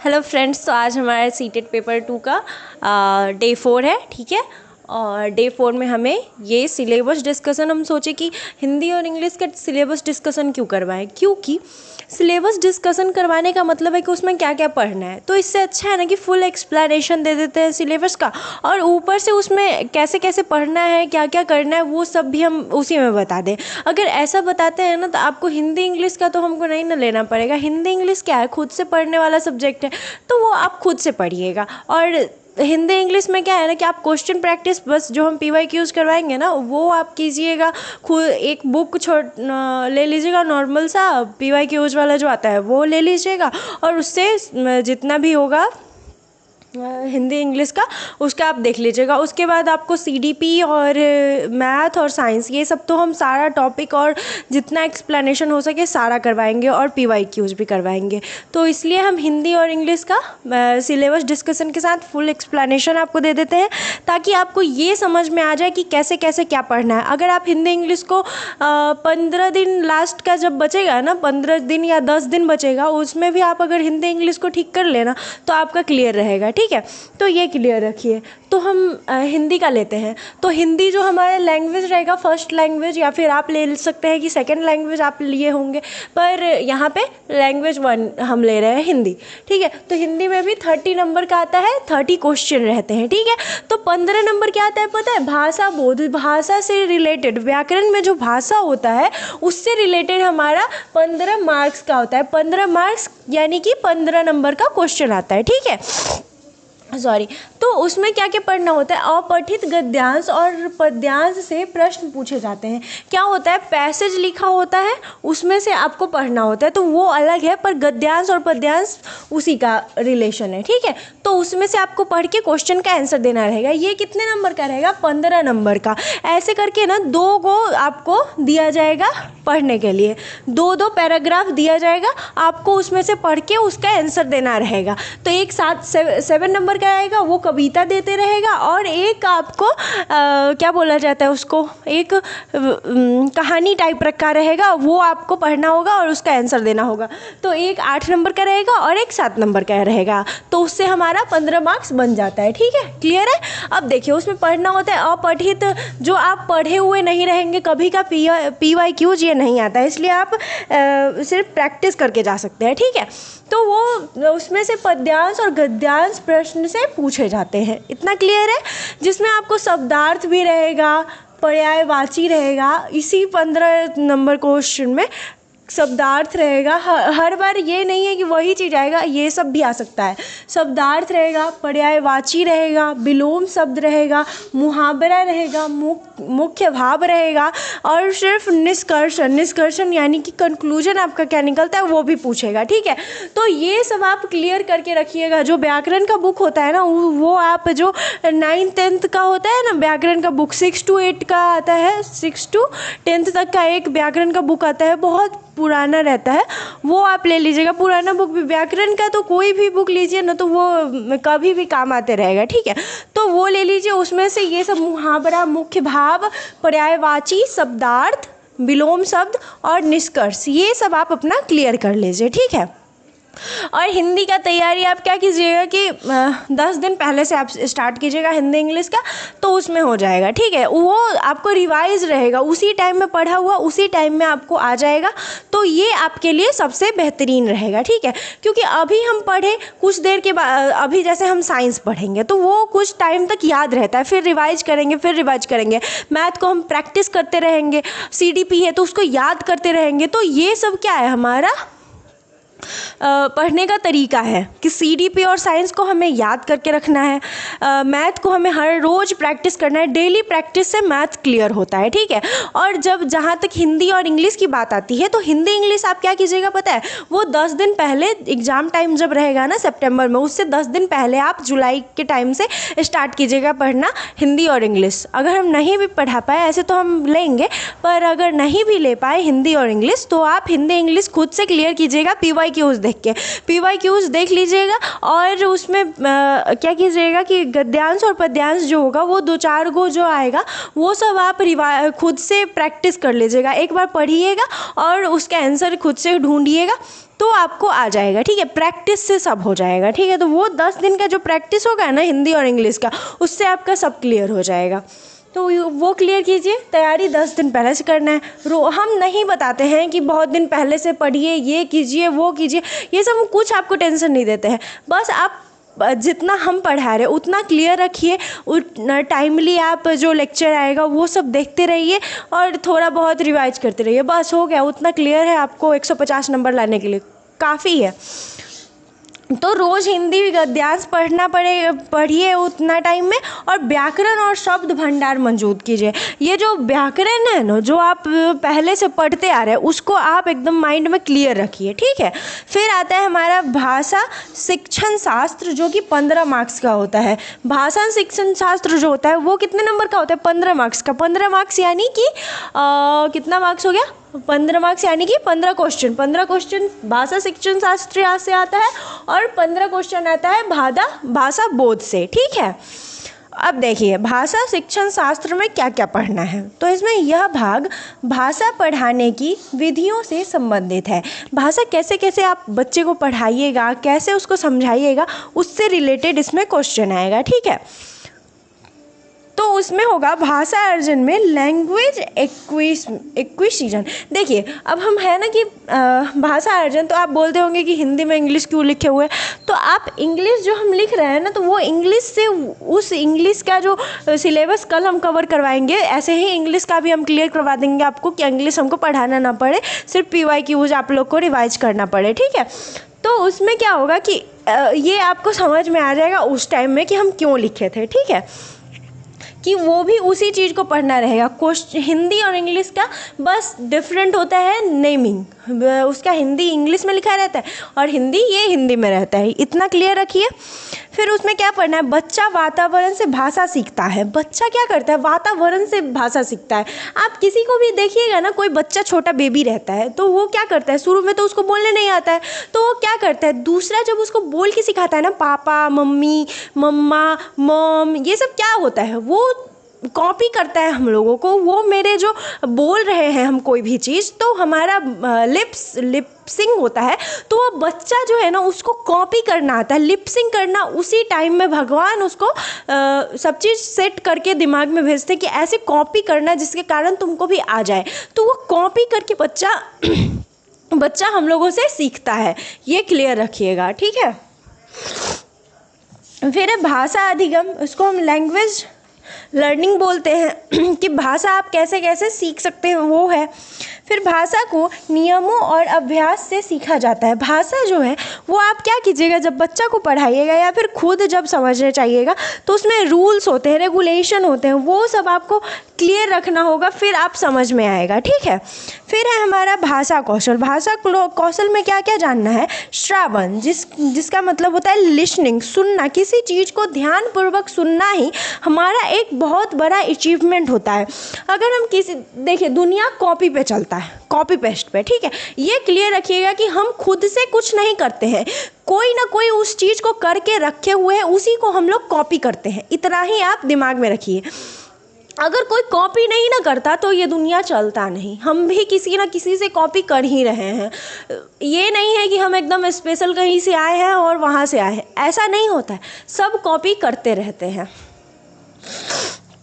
Hello friends, तो आज हमारा सीटेट पेपर 2 का डे 4 है। ठीक है, और डे 4 में हमें ये सिलेबस डिस्कशन, हम सोचे कि हिंदी और इंग्लिश का सिलेबस डिस्कशन क्यों करवाएं, क्योंकि सिलेबस डिस्कशन करवाने का मतलब है कि उसमें क्या क्या पढ़ना है। तो इससे अच्छा है ना कि फुल एक्सप्लेनेशन दे देते हैं सिलेबस का, और ऊपर से उसमें कैसे कैसे पढ़ना है, क्या क्या करना है, वो सब भी हम उसी में बता दें। अगर ऐसा बताते हैं ना तो आपको हिंदी इंग्लिश का तो हमको नहीं ना लेना पड़ेगा। हिंदी इंग्लिश क्या है, खुद से पढ़ने वाला सब्जेक्ट है, तो वो आप खुद से पढ़िएगा। और हिंदी इंग्लिश में क्या है ना कि आप क्वेश्चन प्रैक्टिस बस जो हम PYQs करवाएंगे ना वो आप कीजिएगा। खुद एक बुक ले लीजिएगा, नॉर्मल सा PYQs वाला जो आता है वो ले लीजिएगा, और उससे जितना भी होगा हिंदी इंग्लिश का उसका आप देख लीजिएगा। उसके बाद आपको CDP और मैथ और साइंस, ये सब तो हम सारा टॉपिक और जितना एक्सप्लेनेशन हो सके सारा करवाएंगे, और PYQs भी करवाएंगे। तो इसलिए हम हिंदी और इंग्लिश का सिलेबस डिस्कशन के साथ फुल एक्सप्लेनेशन आपको दे देते हैं, ताकि आपको ये समझ में आ जाए कि कैसे कैसे क्या पढ़ना है। अगर आप हिंदी इंग्लिश को 15 दिन लास्ट का जब बचेगा ना, 15 दिन या 10 दिन बचेगा, उसमें भी आप अगर हिंदी इंग्लिश को ठीक कर लेना तो आपका क्लियर रहेगा। ठीक है, तो ये क्लियर रखिए। तो हम हिंदी का लेते हैं। तो हिंदी जो हमारा लैंग्वेज रहेगा, फर्स्ट लैंग्वेज, या फिर आप ले सकते हैं कि सेकंड लैंग्वेज आप लिए होंगे, पर यहाँ पे लैंग्वेज 1 हम ले रहे हैं हिंदी। ठीक है, तो हिंदी में भी 30 नंबर का आता है, 30 क्वेश्चन रहते हैं। ठीक है, तो 15 नंबर क्या आता है पता है, भाषा बोध, भाषा से रिलेटेड, व्याकरण में जो भाषा होता है उससे रिलेटेड हमारा 15 मार्क्स का होता है। 15 मार्क्स यानी कि 15 नंबर का क्वेश्चन आता है। ठीक है, सॉरी। तो उसमें क्या क्या पढ़ना होता है, अपठित गद्यांश और पद्यांश से प्रश्न पूछे जाते हैं। क्या होता है, पैसेज लिखा होता है उसमें से आपको पढ़ना होता है, तो वो अलग है, पर गद्यांश और पद्यांश उसी का रिलेशन है। ठीक है, तो उसमें से आपको पढ़ के क्वेश्चन का आंसर देना रहेगा। ये कितने नंबर का रहेगा, 15 नंबर का। ऐसे करके ना 2 को आपको दिया जाएगा पढ़ने के लिए, 2 पैराग्राफ दिया जाएगा आपको, उसमें से पढ़ के उसका आंसर देना रहेगा। तो एक 7 नंबर का आएगा, वो कविता देते रहेगा, और एक आपको क्या बोला जाता है उसको, एक कहानी टाइप रखा रहेगा, वो आपको पढ़ना होगा और उसका आंसर देना होगा। तो एक 8 नंबर का रहेगा और एक 7 नंबर का रहेगा, तो उससे हमारा 15 मार्क्स बन जाता है। ठीक है, क्लियर है। अब देखिए उसमें पढ़ना होता है अपठित, जो आप पढ़े हुए नहीं रहेंगे कभी का PYQs ये नहीं आता है, इसलिए आप सिर्फ प्रैक्टिस करके जा सकते हैं। ठीक है, तो वो उसमें से पद्यांश और गद्यांश प्रश्न से पूछे जाते हैं। इतना क्लियर है, जिसमें आपको शब्दार्थ भी रहेगा, पर्यायवाची रहेगा। इसी 15 नंबर क्वेश्चन में शब्दार्थ रहेगा। हर बार ये नहीं है कि वही चीज़ आएगा, ये सब भी आ सकता है। शब्दार्थ रहेगा, पर्यायवाची रहेगा, विलोम शब्द रहेगा, मुहावरा रहेगा, मुख्य भाव रहेगा, और सिर्फ निष्कर्षण यानी कि कंक्लूजन आपका क्या निकलता है वो भी पूछेगा। ठीक है, तो ये सब आप क्लियर करके रखिएगा। जो व्याकरण का बुक होता है ना, वो आप जो 9th 10th का होता है ना व्याकरण का बुक, 6 to 8 का आता है, 6 to 10th तक का एक व्याकरण का बुक आता है, बहुत पुराना रहता है, वो आप ले लीजिएगा। पुराना बुक भी, व्याकरण का तो कोई भी बुक लीजिए ना तो वो कभी भी काम आते रहेगा। ठीक है, तो वो ले लीजिए। उसमें से ये सब मुहावरा, मुख्य भाव, पर्यायवाची, शब्दार्थ, विलोम शब्द और निष्कर्ष, ये सब आप अपना क्लियर कर लीजिए। ठीक है, और हिंदी का तैयारी आप क्या कीजिएगा कि 10 दिन पहले से आप स्टार्ट कीजिएगा हिंदी इंग्लिश का, तो उसमें हो जाएगा। ठीक है, वो आपको रिवाइज रहेगा, उसी टाइम में पढ़ा हुआ उसी टाइम में आपको आ जाएगा, तो ये आपके लिए सबसे बेहतरीन रहेगा। ठीक है, क्योंकि अभी हम पढ़े कुछ देर के बाद, अभी जैसे हम साइंस पढ़ेंगे तो वो कुछ टाइम तक याद रहता है, फिर रिवाइज करेंगे। मैथ को हम प्रैक्टिस करते रहेंगे, CDP है तो उसको याद करते रहेंगे। तो ये सब क्या है, हमारा पढ़ने का तरीका है कि CDP और साइंस को हमें याद करके रखना है, मैथ को हमें हर रोज़ प्रैक्टिस करना है। डेली प्रैक्टिस से मैथ क्लियर होता है। ठीक है, और जब जहाँ तक हिंदी और इंग्लिश की बात आती है, तो हिंदी इंग्लिश आप क्या कीजिएगा पता है, वो 10 दिन पहले, एग्ज़ाम टाइम जब रहेगा ना सितंबर में, उससे 10 दिन पहले आप जुलाई के टाइम से स्टार्ट कीजिएगा पढ़ना हिंदी और इंग्लिश। अगर हम नहीं भी पढ़ा पाए, ऐसे तो हम लेंगे, पर अगर नहीं भी ले पाए हिंदी और इंग्लिश, तो आप हिंदी इंग्लिश खुद से क्लियर कीजिएगा, PYQs देख के, PYQs देख लीजिएगा और उसमें क्या कीजिएगा कि गद्यांश और पद्यांश जो होगा वो 2-4 गो जो आएगा वो सब आप खुद से प्रैक्टिस कर लीजिएगा, एक बार पढ़िएगा और उसका आंसर खुद से ढूंढिएगा तो आपको आ जाएगा, ठीक है। प्रैक्टिस से सब हो जाएगा, ठीक है। तो वो 10 दिन का जो प्रैक्टिस होगा ना हिंदी और इंग्लिश का, उससे आपका सब क्लियर हो जाएगा। तो वो क्लियर कीजिए। तैयारी 10 दिन पहले से करना है। हम नहीं बताते हैं कि बहुत दिन पहले से पढ़िए, ये कीजिए, वो कीजिए, ये सब कुछ आपको टेंशन नहीं देते हैं। बस आप जितना हम पढ़ा रहे उतना क्लियर रखिए, टाइमली आप जो लेक्चर आएगा वो सब देखते रहिए और थोड़ा बहुत रिवाइज करते रहिए, बस हो गया। उतना क्लियर है, आपको 150 नंबर लाने के लिए काफ़ी है। तो रोज़ हिंदी गद्यांश पढ़िए उतना टाइम में, और व्याकरण और शब्द भंडार मौजूद कीजिए। ये जो व्याकरण है ना, जो आप पहले से पढ़ते आ रहे हैं, उसको आप एकदम माइंड में क्लियर रखिए, ठीक है। फिर आता है हमारा भाषा शिक्षण शास्त्र, जो कि 15 मार्क्स का होता है। भाषा शिक्षण शास्त्र जो होता है वो कितने नंबर का होता है? 15 मार्क्स का। 15 मार्क्स यानी कि कितना मार्क्स हो गया? 15 मार्क्स यानी कि 15 क्वेश्चन। 15 क्वेश्चन भाषा शिक्षण शास्त्र से आता है और 15 क्वेश्चन आता है भाषा बोध से, ठीक है। अब देखिए भाषा शिक्षण शास्त्र में क्या क्या पढ़ना है। तो इसमें यह भाग भाषा पढ़ाने की विधियों से संबंधित है। भाषा कैसे कैसे आप बच्चे को पढ़ाइएगा, कैसे उसको समझाइएगा, उससे रिलेटेड इसमें क्वेश्चन आएगा, ठीक है। तो उसमें होगा भाषा अर्जन में लैंग्वेज एक्विजिशन। देखिए अब हम है ना कि भाषा अर्जन, तो आप बोलते होंगे कि हिंदी में इंग्लिश क्यों लिखे हुए, तो आप इंग्लिश जो हम लिख रहे हैं ना, तो वो इंग्लिश से उस इंग्लिश का जो सिलेबस कल हम कवर करवाएंगे, ऐसे ही इंग्लिश का भी हम क्लियर करवा देंगे आपको कि इंग्लिश हमको पढ़ाना ना पड़े, सिर्फ PYQs आप लोग को रिवाइज करना पड़े, ठीक है। तो उसमें क्या होगा कि ये आपको समझ में आ जाएगा उस टाइम में कि हम क्यों लिखे थे, ठीक है, कि वो भी उसी चीज़ को पढ़ना रहेगा। हिंदी और इंग्लिश का बस डिफरेंट होता है नेमिंग, उसका हिंदी इंग्लिश में लिखा रहता है और ये हिंदी में रहता है, इतना क्लियर रखिए। फिर उसमें क्या पढ़ना है? बच्चा वातावरण से भाषा सीखता है। बच्चा क्या करता है? वातावरण से भाषा सीखता है। आप किसी को भी देखिएगा ना, कोई बच्चा छोटा बेबी रहता है तो वो क्या करता है, शुरू में तो उसको बोलने नहीं आता है, तो वो क्या करता है, दूसरा जब उसको बोल के सिखाता है ना, पापा, मम्मी, मम्मा, मॉम, ये सब क्या होता है, वो कॉपी करता है हम लोगों को। वो मेरे जो बोल रहे हैं हम कोई भी चीज़, तो हमारा लिपसिंग होता है, तो वो बच्चा जो है ना उसको कॉपी करना आता है, लिपसिंग करना। उसी टाइम में भगवान उसको सब चीज़ सेट करके दिमाग में भेजते कि ऐसे कॉपी करना जिसके कारण तुमको भी आ जाए। तो वो कॉपी करके बच्चा हम लोगों से सीखता है, ये क्लियर रखिएगा, ठीक है। फिर है भाषा अधिगम, उसको हम लैंग्वेज लर्निंग बोलते हैं कि भाषा आप कैसे कैसे सीख सकते हैं, वो है। फिर भाषा को नियमों और अभ्यास से सीखा जाता है। भाषा जो है वो आप क्या कीजिएगा, जब बच्चा को पढ़ाइएगा या फिर खुद जब समझने चाहिएगा, तो उसमें रूल्स होते हैं, रेगुलेशन होते हैं, वो सब आपको क्लियर रखना होगा, फिर आप समझ में आएगा, ठीक है। फिर है हमारा भाषा कौशल। भाषा कौशल में क्या क्या जानना है? श्रावण, जिसका मतलब होता है लिसनिंग, सुनना। किसी चीज़ को ध्यानपूर्वक सुनना ही हमारा एक बहुत बड़ा अचीवमेंट होता है। अगर हम देखिए दुनिया कॉपी पे चलता है, कॉपी पेस्ट पे, ठीक है। ये क्लियर रखिएगा कि हम खुद से कुछ नहीं करते हैं, कोई ना कोई उस चीज़ को करके रखे हुए हैं, उसी को हम लोग कॉपी करते हैं। इतना ही आप दिमाग में रखिए। अगर कोई कॉपी नहीं ना करता तो ये दुनिया चलता नहीं। हम भी किसी ना किसी से कॉपी कर ही रहे हैं। ये नहीं है कि हम एकदम स्पेशल कहीं से आए हैं और वहाँ से आए हैं, ऐसा नहीं होता है, सब कॉपी करते रहते हैं।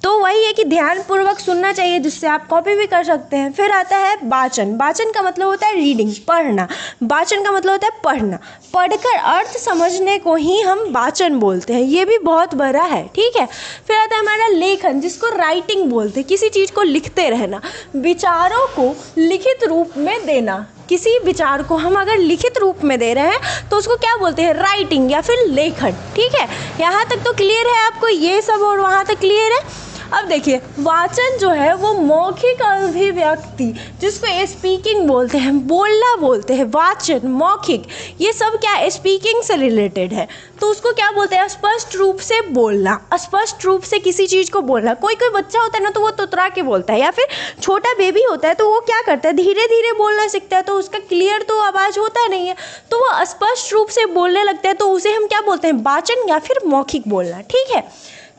तो वही है कि ध्यानपूर्वक सुनना चाहिए, जिससे आप कॉपी भी कर सकते हैं। फिर आता है वाचन। वाचन का मतलब होता है रीडिंग, पढ़ना। वाचन का मतलब होता है पढ़ना, पढ़कर अर्थ समझने को ही हम वाचन बोलते हैं। ये भी बहुत बड़ा है, ठीक है। फिर आता है हमारा लेखन, जिसको राइटिंग बोलते हैं। किसी चीज़ को लिखते रहना, विचारों को लिखित रूप में देना। किसी विचार को हम अगर लिखित रूप में दे रहे हैं तो उसको क्या बोलते हैं? राइटिंग या फिर लेखन, ठीक है। यहाँ तक तो क्लियर है आपको, ये सब और वहाँ तक क्लियर है। अब देखिए, वाचन जो है वो मौखिक अभिव्यक्ति, जिसको स्पीकिंग बोलते हैं, बोलना बोलते हैं, वाचन, मौखिक, ये सब क्या स्पीकिंग से रिलेटेड है। तो उसको क्या बोलते हैं? स्पष्ट रूप से बोलना, स्पष्ट रूप से किसी चीज़ को बोलना। कोई कोई बच्चा होता है ना, तो वो तुतरा के बोलता है, या फिर छोटा बेबी होता है तो वो क्या करता है, धीरे धीरे बोलना सीखता है, तो उसका क्लियर तो आवाज़ होता नहीं है, तो वो स्पष्ट रूप से बोलने लगता है, तो उसे हम क्या बोलते हैं? वाचन या फिर मौखिक बोलना। ठीक है,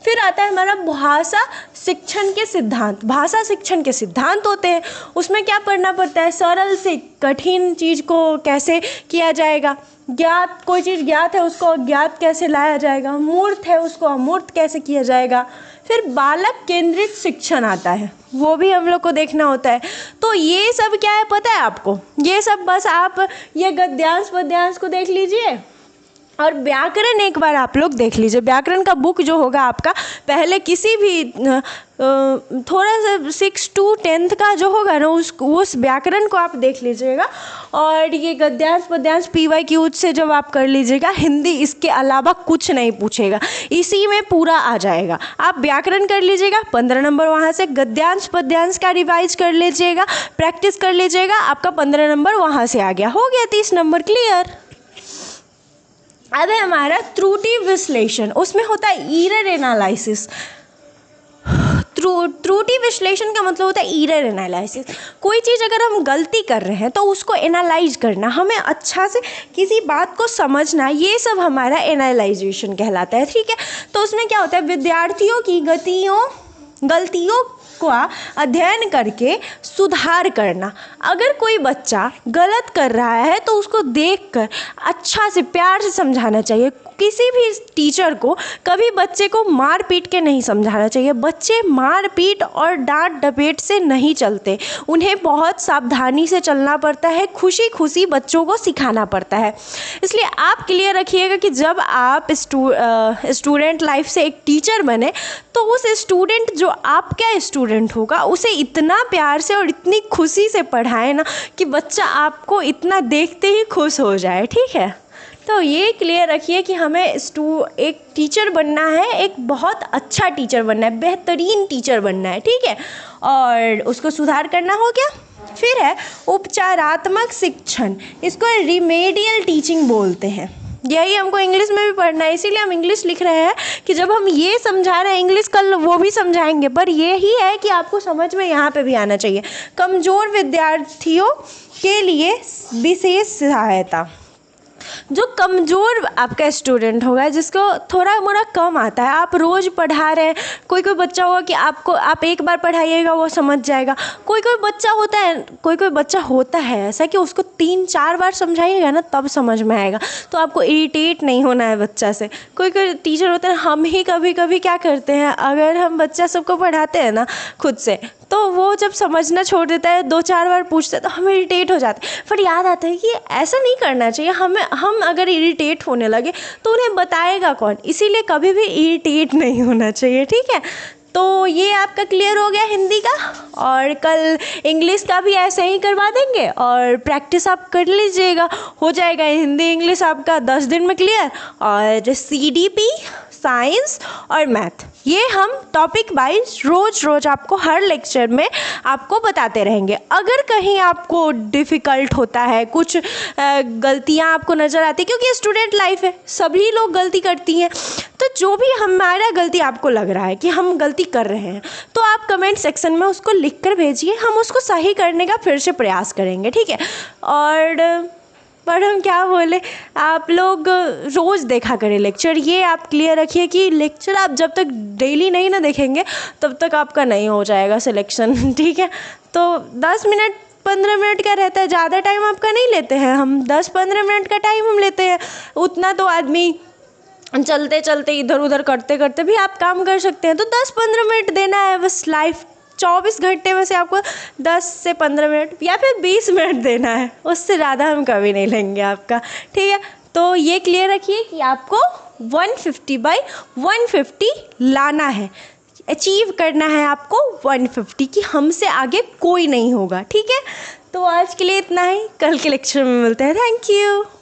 फिर आता है हमारा भाषा शिक्षण के सिद्धांत। भाषा शिक्षण के सिद्धांत होते हैं, उसमें क्या पढ़ना पड़ता है? सरल से कठिन चीज़ को कैसे किया जाएगा, ज्ञात, कोई चीज़ ज्ञात है उसको अज्ञात कैसे लाया जाएगा, मूर्त है उसको अमूर्त कैसे किया जाएगा। फिर बालक केंद्रित शिक्षण आता है, वो भी हम लोग को देखना होता है। तो ये सब क्या है पता है आपको? ये सब बस आप ये गद्यांश पद्यांश को देख लीजिए, और व्याकरण एक बार आप लोग देख लीजिए। व्याकरण का बुक जो होगा आपका, पहले किसी भी थोड़ा सा 6 to 10th का जो होगा ना, उस व्याकरण को आप देख लीजिएगा। और ये गद्यांश पद्यांश PYQ से जब आप कर लीजिएगा, हिंदी इसके अलावा कुछ नहीं पूछेगा, इसी में पूरा आ जाएगा। आप व्याकरण कर लीजिएगा, 15 नंबर वहाँ से, गद्यांश पद्यांश का रिवाइज कर लीजिएगा, प्रैक्टिस कर लीजिएगा, आपका 15 नंबर वहाँ से आ गया, हो गया 30 नंबर क्लियर। अब है हमारा त्रुटि विश्लेषण, उसमें होता है एरर एनालिसिस। त्रुटि विश्लेषण का मतलब होता है एरर एनालिसिस। कोई चीज़ अगर हम गलती कर रहे हैं तो उसको एनालाइज करना, हमें अच्छा से किसी बात को समझना, ये सब हमारा एनालाइजेशन कहलाता है। ठीक है, तो उसमें क्या होता है? विद्यार्थियों की गलतियों का अध्ययन करके सुधार करना। अगर कोई बच्चा गलत कर रहा है तो उसको देखकर अच्छा से प्यार से समझाना चाहिए। किसी भी टीचर को कभी बच्चे को मार पीट के नहीं समझाना चाहिए। बच्चे मार पीट और डांट डपेट से नहीं चलते, उन्हें बहुत सावधानी से चलना पड़ता है, खुशी खुशी बच्चों को सिखाना पड़ता है। इसलिए आप क्लियर रखिएगा कि जब आप स्टूडेंट लाइफ से एक टीचर बने तो उस स्टूडेंट जो आपका स्टूडेंट होगा उसे इतना प्यार से और इतनी खुशी से पढ़ाए ना कि बच्चा आपको इतना देखते ही खुश हो जाए। ठीक है, तो ये क्लियर रखिए कि हमें एक टीचर बनना है, एक बहुत अच्छा टीचर बनना है, बेहतरीन टीचर बनना है। ठीक है, और उसको सुधार करना हो गया। फिर है उपचारात्मक शिक्षण, इसको रिमेडियल टीचिंग बोलते हैं। यही हमको इंग्लिश में भी पढ़ना है, इसीलिए हम इंग्लिश लिख रहे हैं कि जब हम ये समझा रहे हैं इंग्लिश, कल वो भी समझाएंगे, पर यही है कि आपको समझ में यहाँ पे भी आना चाहिए। कमज़ोर विद्यार्थियों के लिए विशेष सहायता। जो कमज़ोर आपका स्टूडेंट होगा, जिसको थोड़ा मोड़ा कम आता है, आप रोज़ पढ़ा रहे हैं, कोई बच्चा होगा कि आप एक बार पढ़ाइएगा वो समझ जाएगा। कोई बच्चा होता है ऐसा कि उसको 3-4 बार समझाइएगा ना तब समझ में आएगा, तो आपको इरिटेट नहीं होना है बच्चा से। कोई टीचर होता है, हम ही कभी कभी क्या करते हैं, अगर हम बच्चा सबको पढ़ाते हैं ना खुद से, तो वो जब समझना छोड़ देता है, 2-4 बार पूछता है तो हम इरिटेट हो जाते हैं। फिर याद आता है कि ऐसा नहीं करना चाहिए, हम अगर इरिटेट होने लगे तो उन्हें बताएगा कौन, इसीलिए कभी भी इरिटेट नहीं होना चाहिए। ठीक है, तो ये आपका क्लियर हो गया हिंदी का, और कल इंग्लिश का भी ऐसे ही करवा देंगे और प्रैक्टिस आप कर लीजिएगा, हो जाएगा हिंदी इंग्लिश आपका 10 दिन में क्लियर। और CDP, साइंस और मैथ, ये हम टॉपिक वाइज रोज़ आपको हर लेक्चर में आपको बताते रहेंगे। अगर कहीं आपको डिफ़िकल्ट होता है, कुछ गलतियाँ आपको नज़र आती है, क्योंकि स्टूडेंट लाइफ है, सभी लोग गलती करती हैं, तो जो भी हमारा गलती आपको लग रहा है कि हम गलती कर रहे हैं, तो आप कमेंट सेक्शन में उसको लिख कर भेजिए, हम उसको सही करने का फिर से प्रयास करेंगे। ठीक है, पर हम क्या बोले, आप लोग रोज़ देखा करें लेक्चर, ये आप क्लियर रखिए कि लेक्चर आप जब तक डेली नहीं ना देखेंगे तब तक आपका नहीं हो जाएगा सिलेक्शन। ठीक है, तो 10 मिनट 15 मिनट का रहता है, ज़्यादा टाइम आपका नहीं लेते हैं हम, 10-15 मिनट का टाइम हम लेते हैं। उतना तो आदमी चलते चलते इधर उधर करते करते भी आप काम कर सकते हैं, तो 10-15 मिनट देना है बस। लाइफ 24 घंटे में से आपको 10 से 15 मिनट या फिर 20 मिनट देना है, उससे ज़्यादा हम कभी नहीं लेंगे आपका। ठीक है, तो ये क्लियर रखिए कि आपको 150/150 लाना है, अचीव करना है आपको 150, कि हमसे आगे कोई नहीं होगा। ठीक है, तो आज के लिए इतना ही, कल के लेक्चर में मिलते हैं। Thank you.